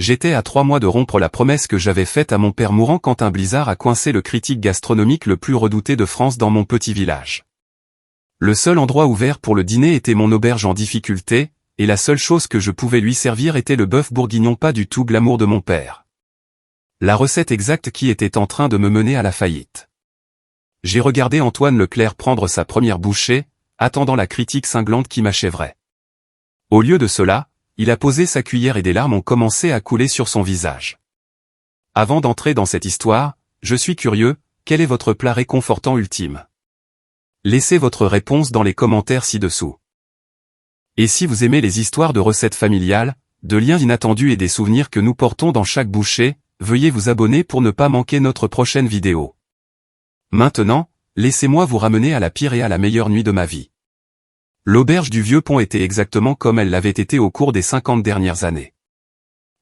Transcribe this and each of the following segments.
J'étais à 3 mois de rompre la promesse que j'avais faite à mon père mourant quand un blizzard a coincé le critique gastronomique le plus redouté de France dans mon petit village. Le seul endroit ouvert pour le dîner était mon auberge en difficulté, et la seule chose que je pouvais lui servir était le bœuf bourguignon pas du tout glamour de mon père. La recette exacte qui était en train de me mener à la faillite. J'ai regardé Antoine Leclerc prendre sa première bouchée, attendant la critique cinglante qui m'achèverait. Au lieu de cela, il a posé sa cuillère et des larmes ont commencé à couler sur son visage. Avant d'entrer dans cette histoire, je suis curieux, quel est votre plat réconfortant ultime? Laissez votre réponse dans les commentaires ci-dessous. Et si vous aimez les histoires de recettes familiales, de liens inattendus et des souvenirs que nous portons dans chaque bouchée, veuillez vous abonner pour ne pas manquer notre prochaine vidéo. Maintenant, laissez-moi vous ramener à la pire et à la meilleure nuit de ma vie. L'auberge du Vieux Pont était exactement comme elle l'avait été au cours des 50 dernières années.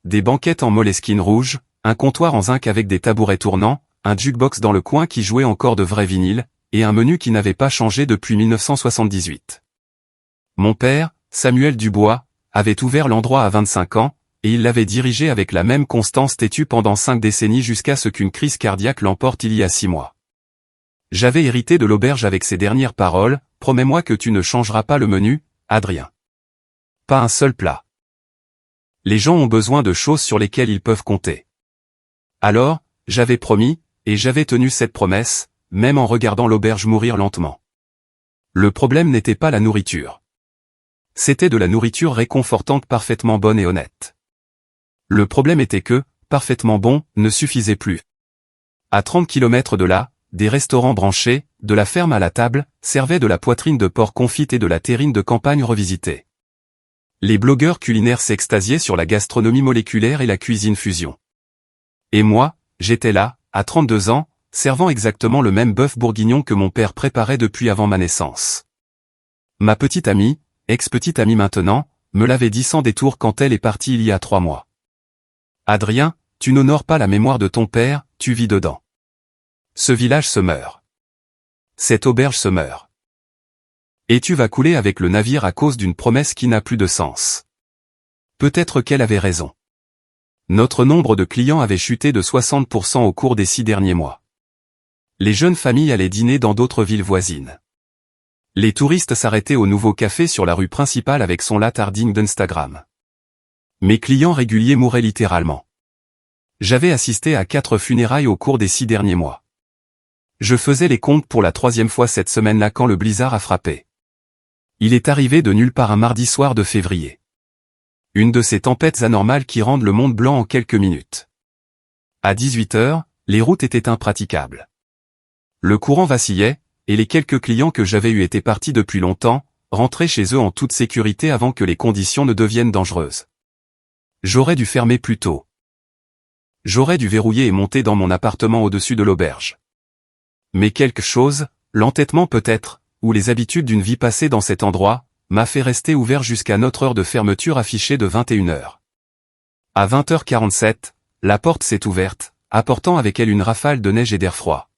Des banquettes en moleskine rouge, un comptoir en zinc avec des tabourets tournants, un jukebox dans le coin qui jouait encore de vrais vinyles, et un menu qui n'avait pas changé depuis 1978. Mon père, Samuel Dubois, avait ouvert l'endroit à 25 ans, et il l'avait dirigé avec la même constance têtue pendant 5 décennies jusqu'à ce qu'une crise cardiaque l'emporte il y a 6 mois. J'avais hérité de l'auberge avec ces dernières paroles, « Promets-moi que tu ne changeras pas le menu, Adrien. » Pas un seul plat. Les gens ont besoin de choses sur lesquelles ils peuvent compter. Alors, j'avais promis, et j'avais tenu cette promesse, même en regardant l'auberge mourir lentement. Le problème n'était pas la nourriture. C'était de la nourriture réconfortante parfaitement bonne et honnête. Le problème était que, parfaitement bon, ne suffisait plus. À 30 km de là, des restaurants branchés, de la ferme à la table, servaient de la poitrine de porc confite et de la terrine de campagne revisitée. Les blogueurs culinaires s'extasiaient sur la gastronomie moléculaire et la cuisine fusion. Et moi, j'étais là, à 32 ans, servant exactement le même bœuf bourguignon que mon père préparait depuis avant ma naissance. Ma petite amie, ex-petite amie maintenant, me l'avait dit sans détour quand elle est partie il y a 3 mois. Adrien, tu n'honores pas la mémoire de ton père, tu vis dedans. Ce village se meurt. Cette auberge se meurt. Et tu vas couler avec le navire à cause d'une promesse qui n'a plus de sens. Peut-être qu'elle avait raison. Notre nombre de clients avait chuté de 60% au cours des 6 derniers mois. Les jeunes familles allaient dîner dans d'autres villes voisines. Les touristes s'arrêtaient au nouveau café sur la rue principale avec son latarding d'Instagram. Mes clients réguliers mouraient littéralement. J'avais assisté à 4 funérailles au cours des 6 derniers mois. Je faisais les comptes pour la 3e fois cette semaine-là quand le blizzard a frappé. Il est arrivé de nulle part un mardi soir de février. Une de ces tempêtes anormales qui rendent le monde blanc en quelques minutes. À 18 h, les routes étaient impraticables. Le courant vacillait, et les quelques clients que j'avais eus étaient partis depuis longtemps, rentraient chez eux en toute sécurité avant que les conditions ne deviennent dangereuses. J'aurais dû fermer plus tôt. J'aurais dû verrouiller et monter dans mon appartement au-dessus de l'auberge. Mais quelque chose, l'entêtement peut-être, ou les habitudes d'une vie passée dans cet endroit, m'a fait rester ouvert jusqu'à notre heure de fermeture affichée de 21 h. À 20h47, la porte s'est ouverte, apportant avec elle une rafale de neige et d'air froid.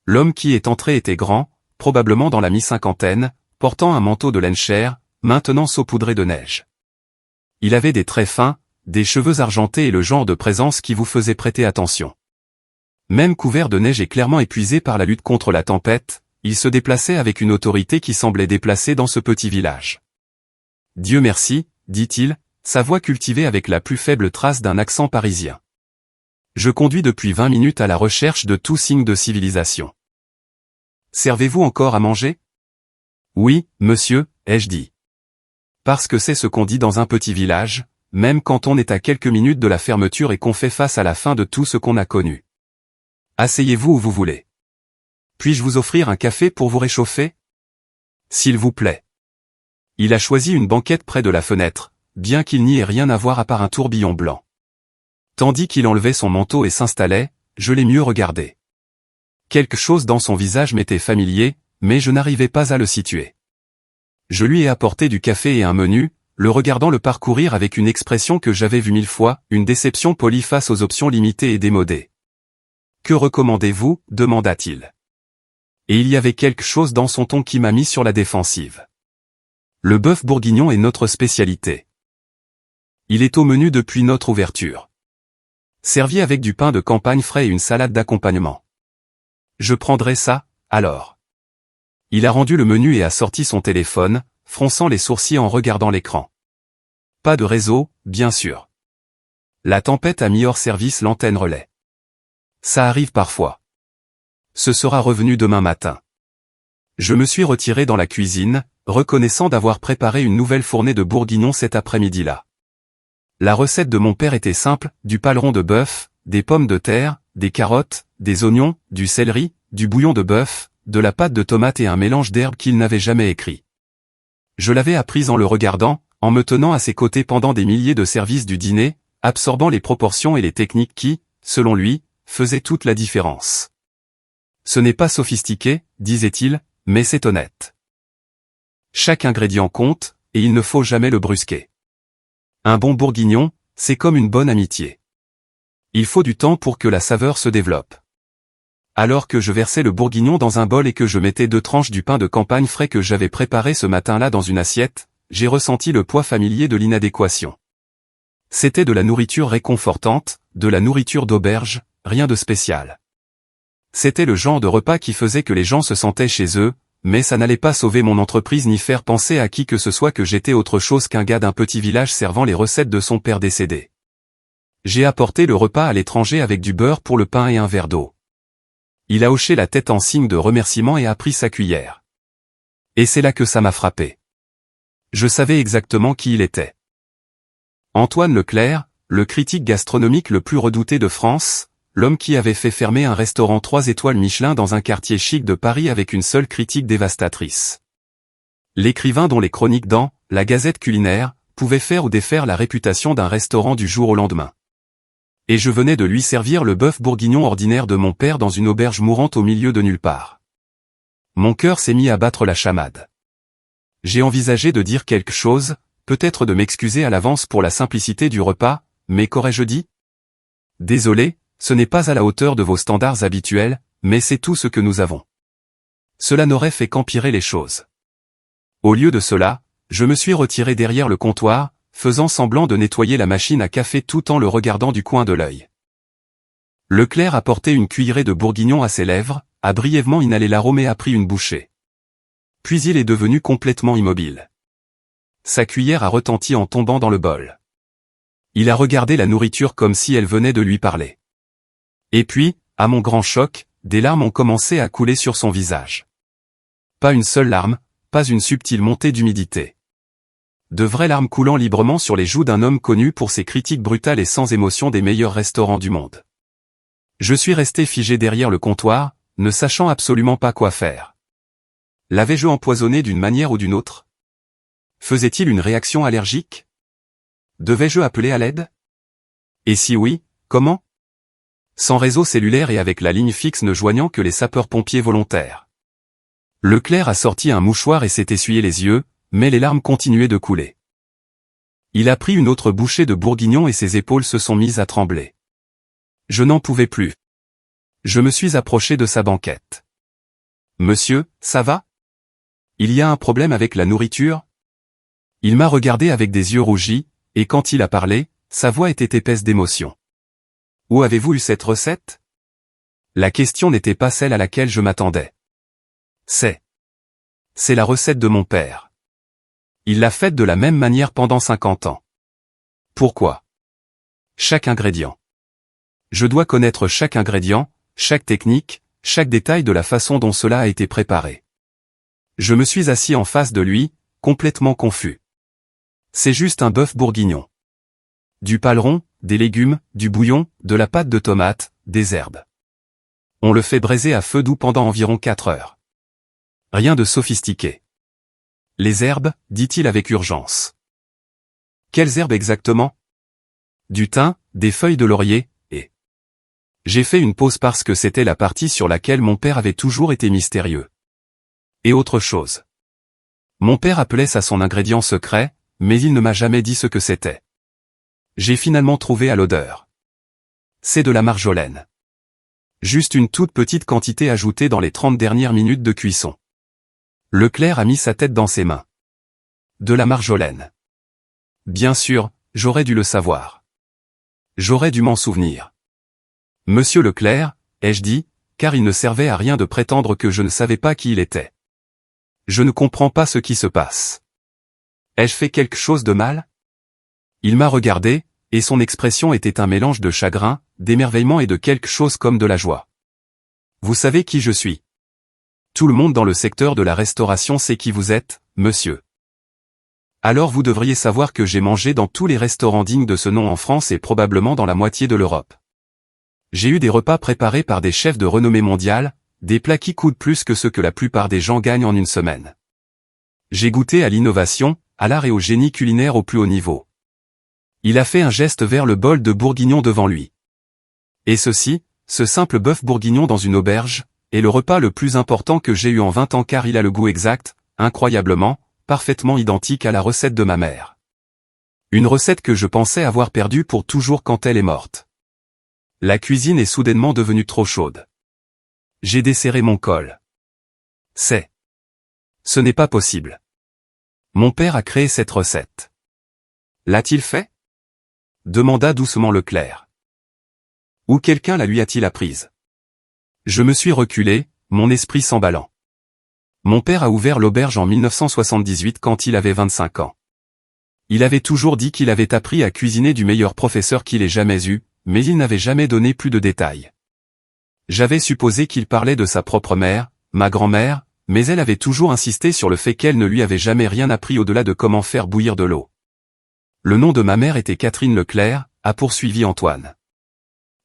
L'homme qui est entré était grand, probablement dans la mi-cinquantaine, portant un manteau de laine chair, maintenant saupoudré de neige. Il avait des traits fins, des cheveux argentés et le genre de présence qui vous faisait prêter attention. Même couvert de neige et clairement épuisé par la lutte contre la tempête, il se déplaçait avec une autorité qui semblait déplacée dans ce petit village. « Dieu merci », dit-il, sa voix cultivée avec la plus faible trace d'un accent parisien. Je conduis depuis 20 minutes à la recherche de tout signe de civilisation. « Servez-vous encore à manger ?»« Oui, monsieur », ai-je dit. Parce que c'est ce qu'on dit dans un petit village, même quand on est à quelques minutes de la fermeture et qu'on fait face à la fin de tout ce qu'on a connu. Asseyez-vous où vous voulez. Puis-je vous offrir un café pour vous réchauffer? S'il vous plaît. Il a choisi une banquette près de la fenêtre, bien qu'il n'y ait rien à voir à part un tourbillon blanc. Tandis qu'il enlevait son manteau et s'installait, je l'ai mieux regardé. Quelque chose dans son visage m'était familier, mais je n'arrivais pas à le situer. Je lui ai apporté du café et un menu, le regardant le parcourir avec une expression que j'avais vue 1000 fois, une déception polie face aux options limitées et démodées. « Que recommandez-vous » demanda-t-il. Et il y avait quelque chose dans son ton qui m'a mis sur la défensive. Le bœuf bourguignon est notre spécialité. Il est au menu depuis notre ouverture. Servi avec du pain de campagne frais et une salade d'accompagnement. Je prendrai ça, alors. Il a rendu le menu et a sorti son téléphone, fronçant les sourcils en regardant l'écran. Pas de réseau, bien sûr. La tempête a mis hors service l'antenne relais. Ça arrive parfois. Ce sera revenu demain matin. Je me suis retiré dans la cuisine, reconnaissant d'avoir préparé une nouvelle fournée de bourguignons cet après-midi-là. La recette de mon père était simple, du paleron de bœuf, des pommes de terre, des carottes, des oignons, du céleri, du bouillon de bœuf, de la pâte de tomate et un mélange d'herbes qu'il n'avait jamais écrit. Je l'avais apprise en le regardant, en me tenant à ses côtés pendant des milliers de services du dîner, absorbant les proportions et les techniques qui, selon lui, faisaient toute la différence. Ce n'est pas sophistiqué, disait-il, mais c'est honnête. Chaque ingrédient compte, et il ne faut jamais le brusquer. Un bon bourguignon, c'est comme une bonne amitié. Il faut du temps pour que la saveur se développe. Alors que je versais le bourguignon dans un bol et que je mettais 2 tranches du pain de campagne frais que j'avais préparé ce matin-là dans une assiette, j'ai ressenti le poids familier de l'inadéquation. C'était de la nourriture réconfortante, de la nourriture d'auberge, rien de spécial. C'était le genre de repas qui faisait que les gens se sentaient chez eux, mais ça n'allait pas sauver mon entreprise ni faire penser à qui que ce soit que j'étais autre chose qu'un gars d'un petit village servant les recettes de son père décédé. J'ai apporté le repas à l'étranger avec du beurre pour le pain et un verre d'eau. Il a hoché la tête en signe de remerciement et a pris sa cuillère. Et c'est là que ça m'a frappé. Je savais exactement qui il était. Antoine Leclerc, le critique gastronomique le plus redouté de France, l'homme qui avait fait fermer un restaurant 3 étoiles Michelin dans un quartier chic de Paris avec une seule critique dévastatrice. L'écrivain dont les chroniques dans la Gazette culinaire pouvaient faire ou défaire la réputation d'un restaurant du jour au lendemain. Et je venais de lui servir le bœuf bourguignon ordinaire de mon père dans une auberge mourante au milieu de nulle part. Mon cœur s'est mis à battre la chamade. J'ai envisagé de dire quelque chose, peut-être de m'excuser à l'avance pour la simplicité du repas, mais qu'aurais-je dit ? Désolé, ce n'est pas à la hauteur de vos standards habituels, mais c'est tout ce que nous avons. Cela n'aurait fait qu'empirer les choses. Au lieu de cela, je me suis retiré derrière le comptoir, faisant semblant de nettoyer la machine à café tout en le regardant du coin de l'œil. Leclerc a porté une cuillerée de bourguignon à ses lèvres, a brièvement inhalé l'arôme et a pris une bouchée. Puis il est devenu complètement immobile. Sa cuillère a retenti en tombant dans le bol. Il a regardé la nourriture comme si elle venait de lui parler. Et puis, à mon grand choc, des larmes ont commencé à couler sur son visage. Pas une seule larme, pas une subtile montée d'humidité. De vraies larmes coulant librement sur les joues d'un homme connu pour ses critiques brutales et sans émotion des meilleurs restaurants du monde. Je suis resté figé derrière le comptoir, ne sachant absolument pas quoi faire. L'avais-je empoisonné d'une manière ou d'une autre ? Faisait-il une réaction allergique ? Devais-je appeler à l'aide ? Et si oui, comment ? Sans réseau cellulaire et avec la ligne fixe ne joignant que les sapeurs-pompiers volontaires. Leclerc a sorti un mouchoir et s'est essuyé les yeux, mais les larmes continuaient de couler. Il a pris une autre bouchée de bourguignon et ses épaules se sont mises à trembler. Je n'en pouvais plus. Je me suis approché de sa banquette. « Monsieur, ça va ? Il y a un problème avec la nourriture ?» Il m'a regardé avec des yeux rougis, et quand il a parlé, sa voix était épaisse d'émotion. « Où avez-vous eu cette recette ? » La question n'était pas celle à laquelle je m'attendais. C'est la recette de mon père. Il l'a faite de la même manière pendant 50 ans. Pourquoi ? Chaque ingrédient. Je dois connaître chaque ingrédient, chaque technique, chaque détail de la façon dont cela a été préparé. Je me suis assis en face de lui, complètement confus. C'est juste un bœuf bourguignon. Du paleron, des légumes, du bouillon, de la pâte de tomate, des herbes. On le fait braiser à feu doux pendant environ 4 heures. Rien de sophistiqué. Les herbes, dit-il avec urgence. Quelles herbes exactement ? Du thym, des feuilles de laurier, et... J'ai fait une pause parce que c'était la partie sur laquelle mon père avait toujours été mystérieux. Et autre chose. Mon père appelait ça son ingrédient secret, mais il ne m'a jamais dit ce que c'était. J'ai finalement trouvé à l'odeur. C'est de la marjolaine. Juste une toute petite quantité ajoutée dans les 30 dernières minutes de cuisson. Leclerc a mis sa tête dans ses mains. De la marjolaine. Bien sûr, j'aurais dû le savoir. J'aurais dû m'en souvenir. Monsieur Leclerc, ai-je dit, car il ne servait à rien de prétendre que je ne savais pas qui il était. Je ne comprends pas ce qui se passe. Ai-je fait quelque chose de mal? Il m'a regardé, et son expression était un mélange de chagrin, d'émerveillement et de quelque chose comme de la joie. Vous savez qui je suis. Tout le monde dans le secteur de la restauration sait qui vous êtes, monsieur. Alors vous devriez savoir que j'ai mangé dans tous les restaurants dignes de ce nom en France et probablement dans la moitié de l'Europe. J'ai eu des repas préparés par des chefs de renommée mondiale, des plats qui coûtent plus que ce que la plupart des gens gagnent en une semaine. J'ai goûté à l'innovation, à l'art et au génie culinaire au plus haut niveau. Il a fait un geste vers le bol de bourguignon devant lui. Et ceci, ce simple bœuf bourguignon dans une auberge, est le repas le plus important que j'ai eu en 20 ans car il a le goût exact, incroyablement, parfaitement identique à la recette de ma mère. Une recette que je pensais avoir perdue pour toujours quand elle est morte. La cuisine est soudainement devenue trop chaude. J'ai desserré mon col. Ce n'est pas possible. Mon père a créé cette recette. L'a-t-il fait? Demanda doucement Leclerc. Ou quelqu'un la lui a-t-il apprise? Je me suis reculé, mon esprit s'emballant. Mon père a ouvert l'auberge en 1978 quand il avait 25 ans. Il avait toujours dit qu'il avait appris à cuisiner du meilleur professeur qu'il ait jamais eu, mais il n'avait jamais donné plus de détails. J'avais supposé qu'il parlait de sa propre mère, ma grand-mère, mais elle avait toujours insisté sur le fait qu'elle ne lui avait jamais rien appris au-delà de comment faire bouillir de l'eau. Le nom de ma mère était Catherine Leclerc, a poursuivi Antoine.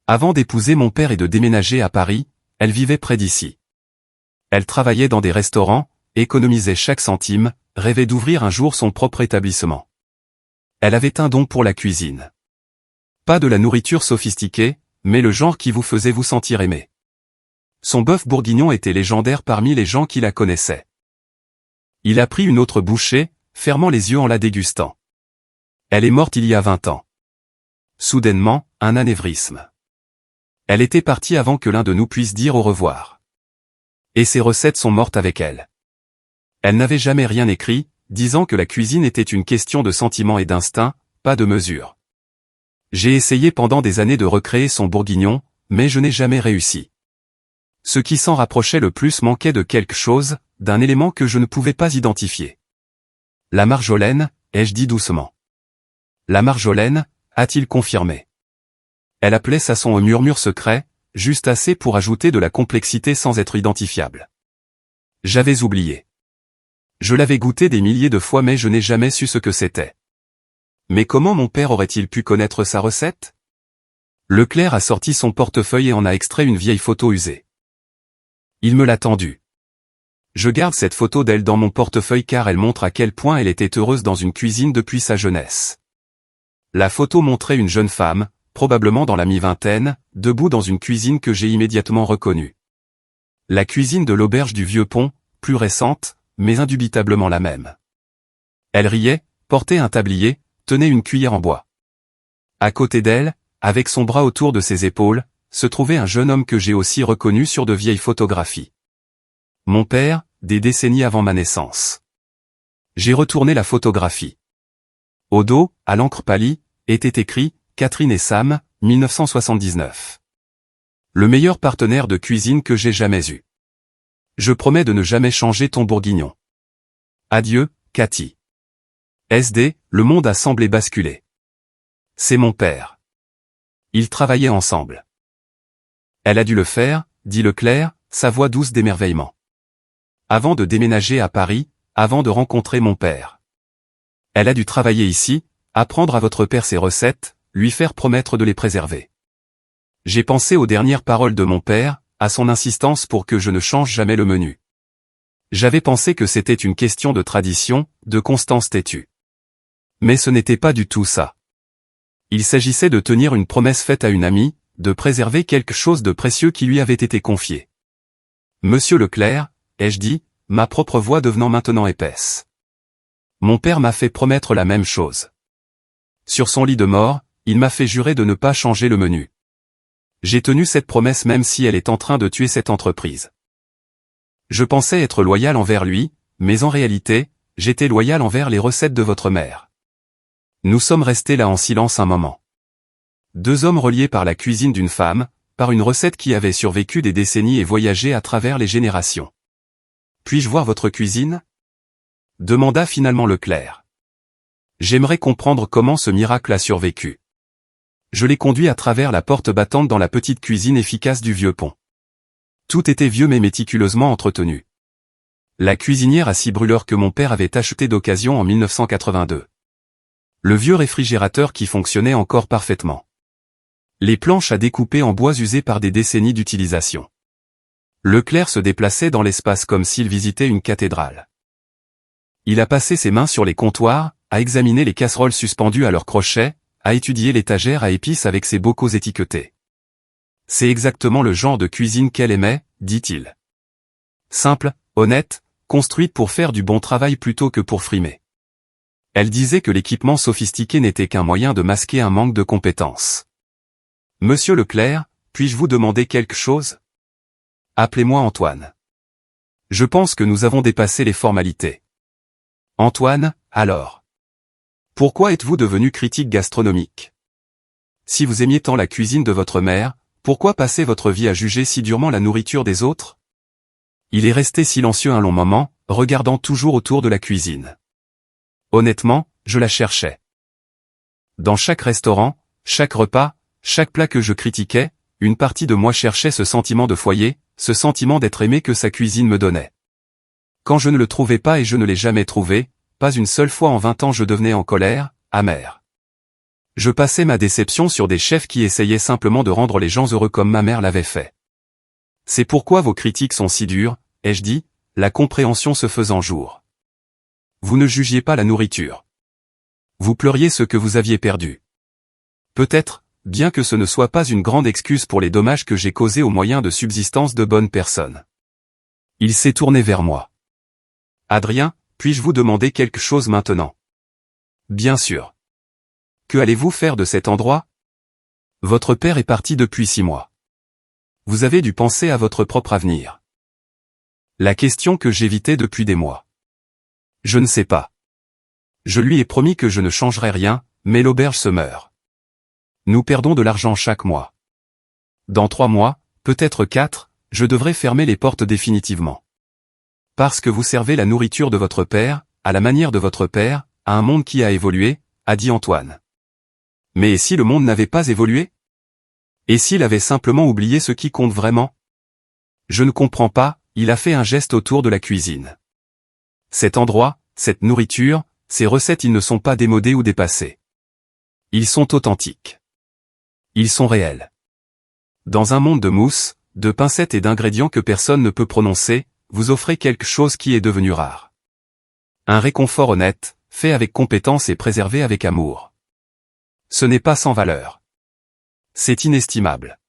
Avant d'épouser mon père et de déménager à Paris, elle vivait près d'ici. Elle travaillait dans des restaurants, économisait chaque centime, rêvait d'ouvrir un jour son propre établissement. Elle avait un don pour la cuisine. Pas de la nourriture sophistiquée, mais le genre qui vous faisait vous sentir aimé. Son bœuf bourguignon était légendaire parmi les gens qui la connaissaient. Il a pris une autre bouchée, fermant les yeux en la dégustant. Elle est morte il y a 20 ans. Soudainement, un anévrisme. Elle était partie avant que l'un de nous puisse dire au revoir. Et ses recettes sont mortes avec elle. Elle n'avait jamais rien écrit, disant que la cuisine était une question de sentiment et d'instinct, pas de mesure. J'ai essayé pendant des années de recréer son bourguignon, mais je n'ai jamais réussi. Ce qui s'en rapprochait le plus manquait de quelque chose, d'un élément que je ne pouvais pas identifier. La marjolaine, ai-je dit doucement. La marjolaine, a-t-il confirmé. Elle appelait ça son murmure secret, juste assez pour ajouter de la complexité sans être identifiable. J'avais oublié. Je l'avais goûté des milliers de fois mais je n'ai jamais su ce que c'était. Mais comment mon père aurait-il pu connaître sa recette? Leclerc a sorti son portefeuille et en a extrait une vieille photo usée. Il me l'a tendue. Je garde cette photo d'elle dans mon portefeuille car elle montre à quel point elle était heureuse dans une cuisine depuis sa jeunesse. La photo montrait une jeune femme, probablement dans la mi-vingtaine, debout dans une cuisine que j'ai immédiatement reconnue. La cuisine de l'auberge du Vieux Pont, plus récente, mais indubitablement la même. Elle riait, portait un tablier, tenait une cuillère en bois. À côté d'elle, avec son bras autour de ses épaules, se trouvait un jeune homme que j'ai aussi reconnu sur de vieilles photographies. Mon père, des décennies avant ma naissance. J'ai retourné la photographie. Au dos, à l'encre pâlie, était écrit « Catherine et Sam, 1979 ». Le meilleur partenaire de cuisine que j'ai jamais eu. Je promets de ne jamais changer ton bourguignon. Adieu, Cathy. SD, le monde a semblé basculer. C'est mon père. Ils travaillaient ensemble. Elle a dû le faire, dit Leclerc, sa voix douce d'émerveillement. Avant de déménager à Paris, avant de rencontrer mon père. Elle a dû travailler ici, apprendre à votre père ses recettes, lui faire promettre de les préserver. J'ai pensé aux dernières paroles de mon père, à son insistance pour que je ne change jamais le menu. J'avais pensé que c'était une question de tradition, de constance têtue. Mais ce n'était pas du tout ça. Il s'agissait de tenir une promesse faite à une amie, de préserver quelque chose de précieux qui lui avait été confié. Monsieur Leclerc, ai-je dit, ma propre voix devenant maintenant épaisse. Mon père m'a fait promettre la même chose. Sur son lit de mort, il m'a fait jurer de ne pas changer le menu. J'ai tenu cette promesse même si elle est en train de tuer cette entreprise. Je pensais être loyal envers lui, mais en réalité, j'étais loyal envers les recettes de votre mère. Nous sommes restés là en silence un moment. Deux hommes reliés par la cuisine d'une femme, par une recette qui avait survécu des décennies et voyagé à travers les générations. « Puis-je voir votre cuisine ?» demanda finalement Leclerc. J'aimerais comprendre comment ce miracle a survécu. Je l'ai conduit à travers la porte battante dans la petite cuisine efficace du vieux pont. Tout était vieux mais méticuleusement entretenu. La cuisinière à 6 brûleurs que mon père avait acheté d'occasion en 1982. Le vieux réfrigérateur qui fonctionnait encore parfaitement. Les planches à découper en bois usées par des décennies d'utilisation. Leclerc se déplaçait dans l'espace comme s'il visitait une cathédrale. Il a passé ses mains sur les comptoirs, a examiné les casseroles suspendues à leurs crochets, a étudié l'étagère à épices avec ses bocaux étiquetés. C'est exactement le genre de cuisine qu'elle aimait, dit-il. Simple, honnête, construite pour faire du bon travail plutôt que pour frimer. Elle disait que l'équipement sophistiqué n'était qu'un moyen de masquer un manque de compétences. Monsieur Leclerc, puis-je vous demander quelque chose ? Appelez-moi Antoine. Je pense que nous avons dépassé les formalités. Antoine, alors. Pourquoi êtes-vous devenu critique gastronomique ? Si vous aimiez tant la cuisine de votre mère, pourquoi passer votre vie à juger si durement la nourriture des autres ? Il est resté silencieux un long moment, regardant toujours autour de la cuisine. Honnêtement, je la cherchais. Dans chaque restaurant, chaque repas, chaque plat que je critiquais, une partie de moi cherchait ce sentiment de foyer, ce sentiment d'être aimé que sa cuisine me donnait. Quand je ne le trouvais pas et je ne l'ai jamais trouvé, pas une seule fois en 20 ans je devenais en colère, amer. Je passais ma déception sur des chefs qui essayaient simplement de rendre les gens heureux comme ma mère l'avait fait. C'est pourquoi vos critiques sont si dures, ai-je dit, la compréhension se faisant jour. Vous ne jugiez pas la nourriture. Vous pleuriez ce que vous aviez perdu. Peut-être, bien que ce ne soit pas une grande excuse pour les dommages que j'ai causés aux moyens de subsistance de bonnes personnes. Il s'est tourné vers moi. Adrien, puis-je vous demander quelque chose maintenant ? Bien sûr. Que allez-vous faire de cet endroit ? Votre père est parti depuis 6 mois. Vous avez dû penser à votre propre avenir. La question que j'évitais depuis des mois. Je ne sais pas. Je lui ai promis que je ne changerais rien, mais l'auberge se meurt. Nous perdons de l'argent chaque mois. Dans 3 mois, peut-être 4, je devrais fermer les portes définitivement. Parce que vous servez la nourriture de votre père, à la manière de votre père, à un monde qui a évolué, a dit Antoine. Mais et si le monde n'avait pas évolué ? Et s'il avait simplement oublié ce qui compte vraiment ? Je ne comprends pas, il a fait un geste autour de la cuisine. Cet endroit, cette nourriture, ces recettes ils ne sont pas démodés ou dépassés. Ils sont authentiques. Ils sont réels. Dans un monde de mousse, de pincettes et d'ingrédients que personne ne peut prononcer, vous offrez quelque chose qui est devenu rare. Un réconfort honnête, fait avec compétence et préservé avec amour. Ce n'est pas sans valeur. C'est inestimable.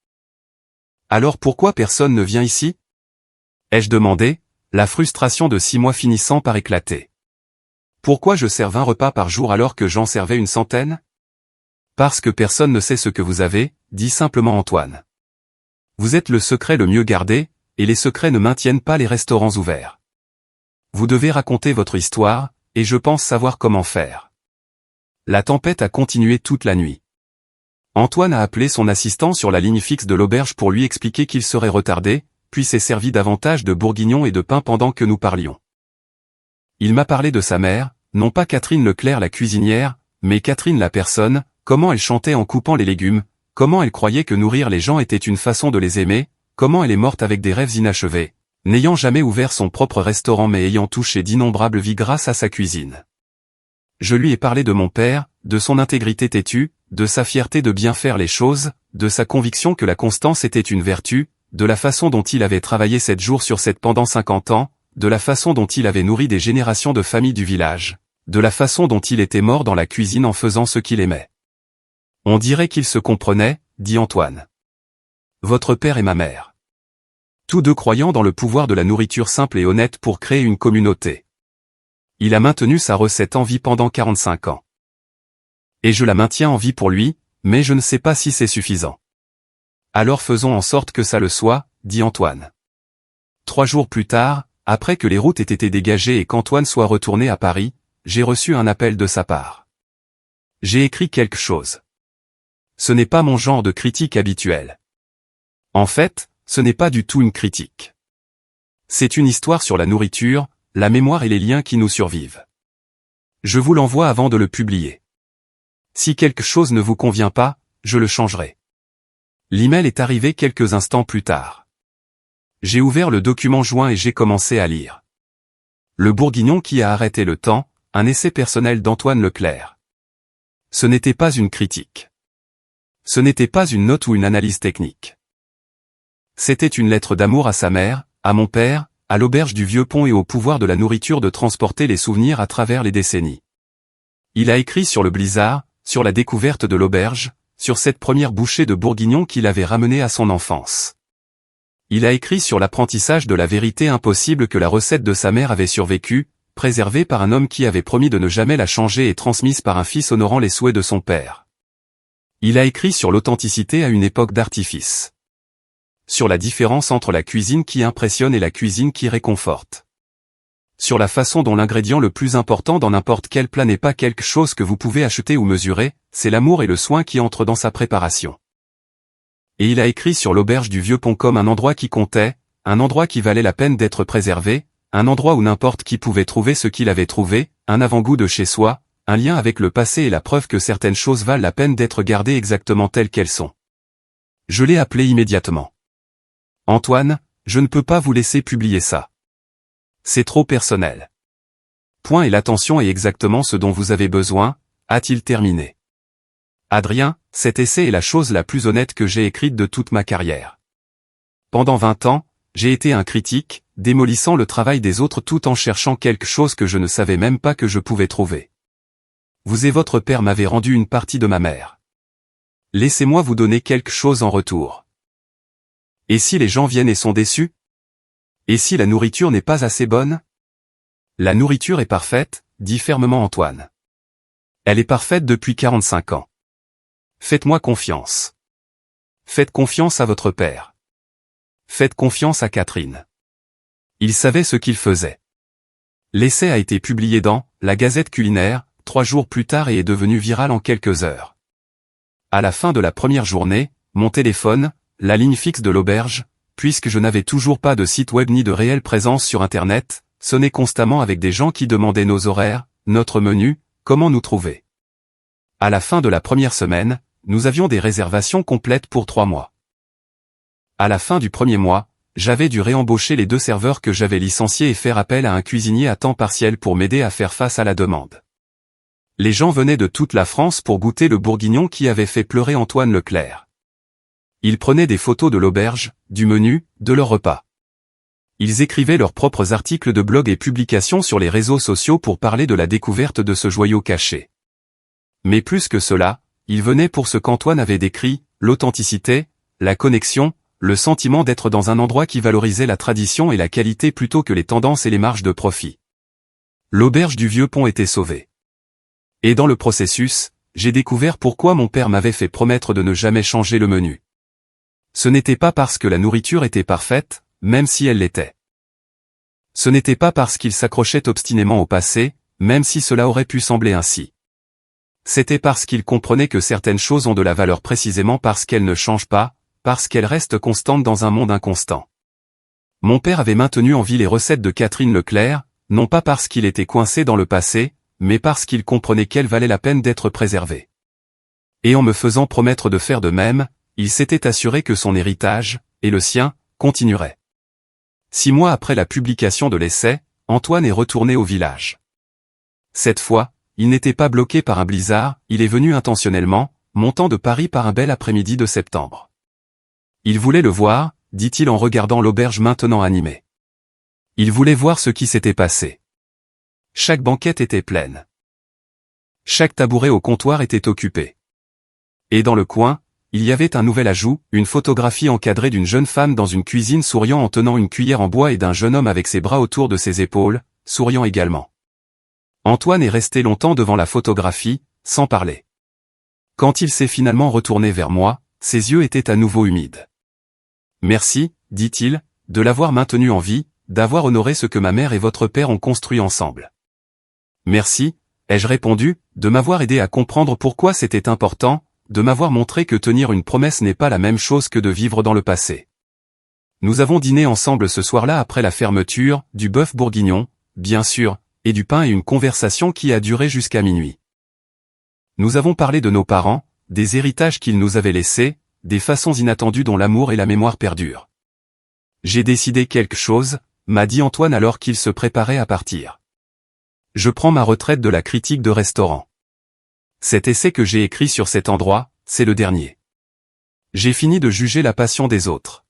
Alors pourquoi personne ne vient ici ? Ai-je demandé, la frustration de 6 mois finissant par éclater. Pourquoi je sers 20 repas par jour alors que j'en servais une centaine ? Parce que personne ne sait ce que vous avez, dit simplement Antoine. Vous êtes le secret le mieux gardé, et les secrets ne maintiennent pas les restaurants ouverts. Vous devez raconter votre histoire, et je pense savoir comment faire. La tempête a continué toute la nuit. Antoine a appelé son assistant sur la ligne fixe de l'auberge pour lui expliquer qu'il serait retardé, puis s'est servi davantage de bourguignon et de pain pendant que nous parlions. Il m'a parlé de sa mère, non pas Catherine Leclerc la cuisinière, mais Catherine la personne, comment elle chantait en coupant les légumes, comment elle croyait que nourrir les gens était une façon de les aimer, comment elle est morte avec des rêves inachevés, n'ayant jamais ouvert son propre restaurant mais ayant touché d'innombrables vies grâce à sa cuisine. Je lui ai parlé de mon père, de son intégrité têtue, de sa fierté de bien faire les choses, de sa conviction que la constance était une vertu, de la façon dont il avait travaillé 7 jours sur 7 pendant 50 ans, de la façon dont il avait nourri des générations de familles du village, de la façon dont il était mort dans la cuisine en faisant ce qu'il aimait. On dirait qu'ils se comprenaient, dit Antoine. Votre père et ma mère. Tous deux croyant dans le pouvoir de la nourriture simple et honnête pour créer une communauté. Il a maintenu sa recette en vie pendant 45 ans. Et je la maintiens en vie pour lui, mais je ne sais pas si c'est suffisant. Alors faisons en sorte que ça le soit, dit Antoine. 3 jours plus tard, après que les routes aient été dégagées et qu'Antoine soit retourné à Paris, j'ai reçu un appel de sa part. J'ai écrit quelque chose. Ce n'est pas mon genre de critique habituel. En fait, ce n'est pas du tout une critique. C'est une histoire sur la nourriture, la mémoire et les liens qui nous survivent. Je vous l'envoie avant de le publier. Si quelque chose ne vous convient pas, je le changerai. L'email est arrivé quelques instants plus tard. J'ai ouvert le document joint et j'ai commencé à lire. Le Bourguignon qui a arrêté le temps, un essai personnel d'Antoine Leclerc. Ce n'était pas une critique. Ce n'était pas une note ou une analyse technique. C'était une lettre d'amour à sa mère, à mon père, à l'auberge du Vieux Pont et au pouvoir de la nourriture de transporter les souvenirs à travers les décennies. Il a écrit sur le blizzard, sur la découverte de l'auberge, sur cette première bouchée de bourguignon qu'il avait ramenée à son enfance. Il a écrit sur l'apprentissage de la vérité impossible que la recette de sa mère avait survécu, préservée par un homme qui avait promis de ne jamais la changer et transmise par un fils honorant les souhaits de son père. Il a écrit sur l'authenticité à une époque d'artifice. Sur la différence entre la cuisine qui impressionne et la cuisine qui réconforte. Sur la façon dont l'ingrédient le plus important dans n'importe quel plat n'est pas quelque chose que vous pouvez acheter ou mesurer, c'est l'amour et le soin qui entrent dans sa préparation. Et il a écrit sur l'auberge du Vieux Pont comme un endroit qui comptait, un endroit qui valait la peine d'être préservé, un endroit où n'importe qui pouvait trouver ce qu'il avait trouvé, un avant-goût de chez soi, un lien avec le passé et la preuve que certaines choses valent la peine d'être gardées exactement telles qu'elles sont. Je l'ai appelé immédiatement. Antoine, je ne peux pas vous laisser publier ça. C'est trop personnel. Point et l'attention est exactement ce dont vous avez besoin, a-t-il terminé. Adrien, cet essai est la chose la plus honnête que j'ai écrite de toute ma carrière. Pendant 20 ans, j'ai été un critique, démolissant le travail des autres tout en cherchant quelque chose que je ne savais même pas que je pouvais trouver. Vous et votre père m'avez rendu une partie de ma mère. Laissez-moi vous donner quelque chose en retour. Et si les gens viennent et sont déçus? Et si la nourriture n'est pas assez bonne? La nourriture est parfaite, dit fermement Antoine. Elle est parfaite depuis 45 ans. Faites-moi confiance. Faites confiance à votre père. Faites confiance à Catherine. Il savait ce qu'il faisait. L'essai a été publié dans La Gazette culinaire, 3 jours plus tard et est devenu viral en quelques heures. À la fin de la première journée, mon téléphone, la ligne fixe de l'auberge, puisque je n'avais toujours pas de site web ni de réelle présence sur Internet, sonnait constamment avec des gens qui demandaient nos horaires, notre menu, comment nous trouver. À la fin de la première semaine, nous avions des réservations complètes pour 3 mois. À la fin du premier mois, j'avais dû réembaucher les 2 serveurs que j'avais licenciés et faire appel à un cuisinier à temps partiel pour m'aider à faire face à la demande. Les gens venaient de toute la France pour goûter le bourguignon qui avait fait pleurer Antoine Leclerc. Ils prenaient des photos de l'auberge, du menu, de leur repas. Ils écrivaient leurs propres articles de blog et publications sur les réseaux sociaux pour parler de la découverte de ce joyau caché. Mais plus que cela, ils venaient pour ce qu'Antoine avait décrit, l'authenticité, la connexion, le sentiment d'être dans un endroit qui valorisait la tradition et la qualité plutôt que les tendances et les marges de profit. L'auberge du Vieux Pont était sauvée. Et dans le processus, j'ai découvert pourquoi mon père m'avait fait promettre de ne jamais changer le menu. Ce n'était pas parce que la nourriture était parfaite, même si elle l'était. Ce n'était pas parce qu'il s'accrochait obstinément au passé, même si cela aurait pu sembler ainsi. C'était parce qu'il comprenait que certaines choses ont de la valeur précisément parce qu'elles ne changent pas, parce qu'elles restent constantes dans un monde inconstant. Mon père avait maintenu en vie les recettes de Catherine Leclerc, non pas parce qu'il était coincé dans le passé, mais parce qu'il comprenait qu'elles valaient la peine d'être préservées. Et en me faisant promettre de faire de même, il s'était assuré que son héritage, et le sien, continuerait. 6 mois après la publication de l'essai, Antoine est retourné au village. Cette fois, il n'était pas bloqué par un blizzard, il est venu intentionnellement, montant de Paris par un bel après-midi de septembre. Il voulait le voir, dit-il en regardant l'auberge maintenant animée. Il voulait voir ce qui s'était passé. Chaque banquette était pleine. Chaque tabouret au comptoir était occupé. Et dans le coin, il y avait un nouvel ajout, une photographie encadrée d'une jeune femme dans une cuisine souriant en tenant une cuillère en bois et d'un jeune homme avec ses bras autour de ses épaules, souriant également. Antoine est resté longtemps devant la photographie, sans parler. Quand il s'est finalement retourné vers moi, ses yeux étaient à nouveau humides. « Merci, dit-il, de l'avoir maintenu en vie, d'avoir honoré ce que ma mère et votre père ont construit ensemble. » « Merci », ai-je répondu, de m'avoir aidé à comprendre pourquoi c'était important, de m'avoir montré que tenir une promesse n'est pas la même chose que de vivre dans le passé. Nous avons dîné ensemble ce soir-là après la fermeture, du bœuf bourguignon, bien sûr, et du pain et une conversation qui a duré jusqu'à minuit. Nous avons parlé de nos parents, des héritages qu'ils nous avaient laissés, des façons inattendues dont l'amour et la mémoire perdurent. J'ai décidé quelque chose, m'a dit Antoine alors qu'il se préparait à partir. Je prends ma retraite de la critique de restaurant. Cet essai que j'ai écrit sur cet endroit, c'est le dernier. J'ai fini de juger la passion des autres.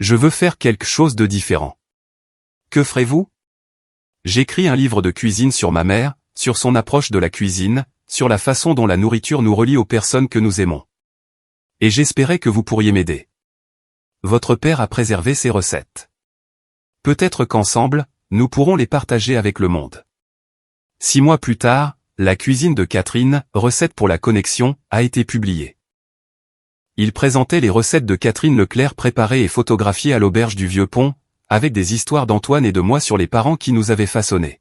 Je veux faire quelque chose de différent. Que ferez-vous? J'écris un livre de cuisine sur ma mère, sur son approche de la cuisine, sur la façon dont la nourriture nous relie aux personnes que nous aimons. Et j'espérais que vous pourriez m'aider. Votre père a préservé ses recettes. Peut-être qu'ensemble, nous pourrons les partager avec le monde. 6 mois plus tard, la cuisine de Catherine, recette pour la connexion, a été publiée. Il présentait les recettes de Catherine Leclerc préparées et photographiées à l'auberge du Vieux-Pont, avec des histoires d'Antoine et de moi sur les parents qui nous avaient façonnés.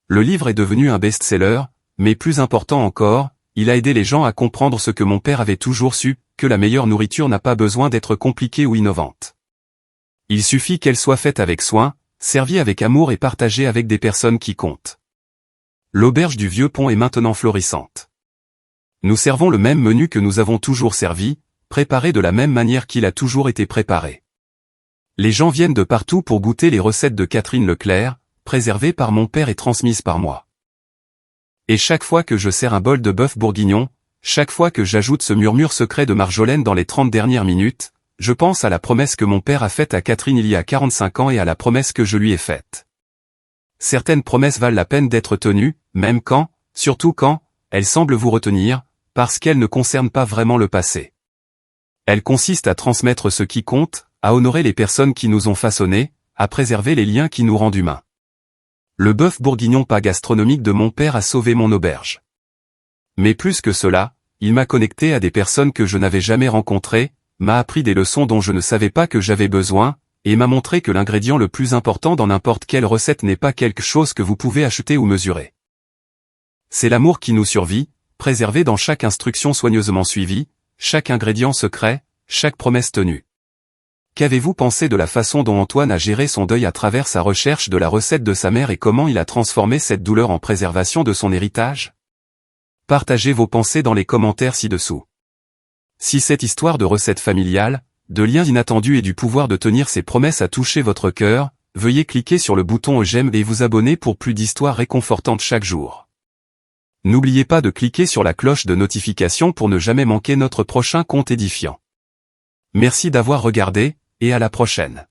Le livre est devenu un best-seller, mais plus important encore, il a aidé les gens à comprendre ce que mon père avait toujours su, que la meilleure nourriture n'a pas besoin d'être compliquée ou innovante. Il suffit qu'elle soit faite avec soin, servie avec amour et partagée avec des personnes qui comptent. L'auberge du Vieux-Pont est maintenant florissante. Nous servons le même menu que nous avons toujours servi, préparé de la même manière qu'il a toujours été préparé. Les gens viennent de partout pour goûter les recettes de Catherine Leclerc, préservées par mon père et transmises par moi. Et chaque fois que je sers un bol de bœuf bourguignon, chaque fois que j'ajoute ce murmure secret de Marjolaine dans les 30 dernières minutes, je pense à la promesse que mon père a faite à Catherine il y a 45 ans et à la promesse que je lui ai faite. Certaines promesses valent la peine d'être tenues, même quand, surtout quand, elles semblent vous retenir, parce qu'elles ne concernent pas vraiment le passé. Elles consistent à transmettre ce qui compte, à honorer les personnes qui nous ont façonnés, à préserver les liens qui nous rendent humains. Le bœuf bourguignon pas gastronomique de mon père a sauvé mon auberge. Mais plus que cela, il m'a connecté à des personnes que je n'avais jamais rencontrées, m'a appris des leçons dont je ne savais pas que j'avais besoin, et m'a montré que l'ingrédient le plus important dans n'importe quelle recette n'est pas quelque chose que vous pouvez acheter ou mesurer. C'est l'amour qui nous survit, préservé dans chaque instruction soigneusement suivie, chaque ingrédient secret, chaque promesse tenue. Qu'avez-vous pensé de la façon dont Antoine a géré son deuil à travers sa recherche de la recette de sa mère et comment il a transformé cette douleur en préservation de son héritage? Partagez vos pensées dans les commentaires ci-dessous. Si cette histoire de recette familiale, de liens inattendus et du pouvoir de tenir ses promesses a touché votre cœur, veuillez cliquer sur le bouton j'aime et vous abonner pour plus d'histoires réconfortantes chaque jour. N'oubliez pas de cliquer sur la cloche de notification pour ne jamais manquer notre prochain conte édifiant. Merci d'avoir regardé, et à la prochaine.